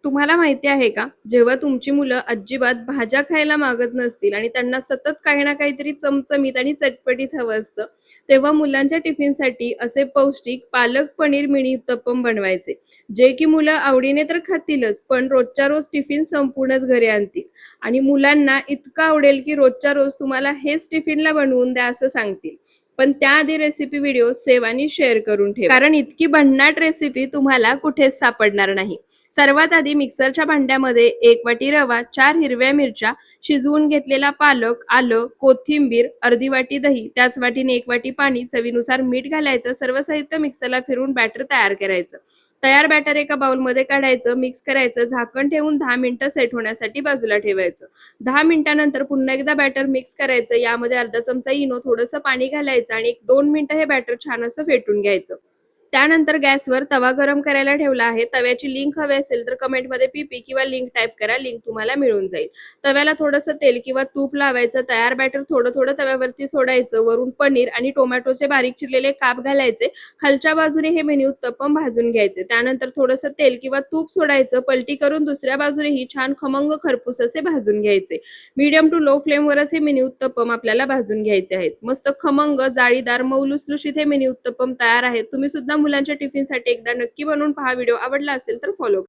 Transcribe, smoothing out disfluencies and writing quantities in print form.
तुम्हाला माहिती आहे का, जेव्हा तुमची मुलं अजिबात भाज्या खायला मागत नसतील आणि त्यांना सतत काही ना काहीतरी चमचमीत आणि चटपटीत हवं असतं, तेव्हा मुलांच्या टिफिनसाठी असे पौष्टिक पालक पनीर मिनी उत्तप्पम बनवायचे. जे की मुलं आवडीने तर खातीलच, पण रोजच्या रोज टिफिन संपूर्णच घरी आणतील आणि मुलांना इतकं आवडेल की रोजच्या रोज तुम्हाला हेच टिफिनला बनवून द्या असं सांगतील. पण त्याआधी रेसिपी व्हिडिओ सेव्ह आणि शेअर करून ठेवा. कारण इतकी भन्नाट रेसिपी तुम्हाला कुठेच सापडणार नाही. सर्वात आधी मिक्सरच्या भांड्यामध्ये 1 वाटी रवा, 4 हिरव्या मिरच्या, शिजवून घेतलेला पालक, आलं, कोथिंबीर, अर्धी वाटी दही, त्याच वाटीने 1 वाटी पाणी, चवीनुसार मीठ घालायचं. सर्व साहित्य मिक्सरला फिरवून बॅटर तयार करायचं. तयार बॅटर एका बाउलमध्ये काढायचं, मिक्स करायचं, झाकण ठेवून 10 मिनिटं सेट होण्यासाठी बाजूला ठेवायचं. 10 मिनिटानंतर पुन्हा एकदा बॅटर मिक्स करायचं. यामध्ये अर्धा चमचा इनो, थोडंसं पाणी घालायचं आणि 1-2 मिनिटं हे बॅटर छान असं फेटून घ्यायचं. त्यानंतर गॅसवर तवा गरम करायला ठेवला आहे. तव्याची लिंक हवी असेल तर कमेंटमध्ये पीपी किंवा लिंक टाईप करा. लिंक तुम्हाला मिळून जाईल. तव्याला थोडंसं तेल किंवा तूप लावायचं. तयार बॅटर थोडं-थोडं तव्यावरती सोडायचं. वरून पनीर आणि टोमॅटोचे बारीक चिरलेले काप घालायचे. खालच्या बाजूने हे मिनी उत्तप्पम भाजून घ्यायचे. त्यानंतर थोडंसं तेल किंवा तूप सोडायचं. पलटी करून दुसऱ्या बाजूनेही छान खमंग खरपूस असे भाजून घ्यायचे. मीडियम टू लो फ्लेमवरच हे मिनी उत्तप्पम आपल्याला भाजून घ्यायचे आहेत. मस्त खमंग, जाळीदार, मऊ लुसलुशीत हे मिनी उत्तप्पम तयार आहेत. तुम्ही सुद्धा मुलांच्या टिफिनसाठी एकदा नक्की बनवून पहा. व्हिडिओ आवडला असेल तर फॉलो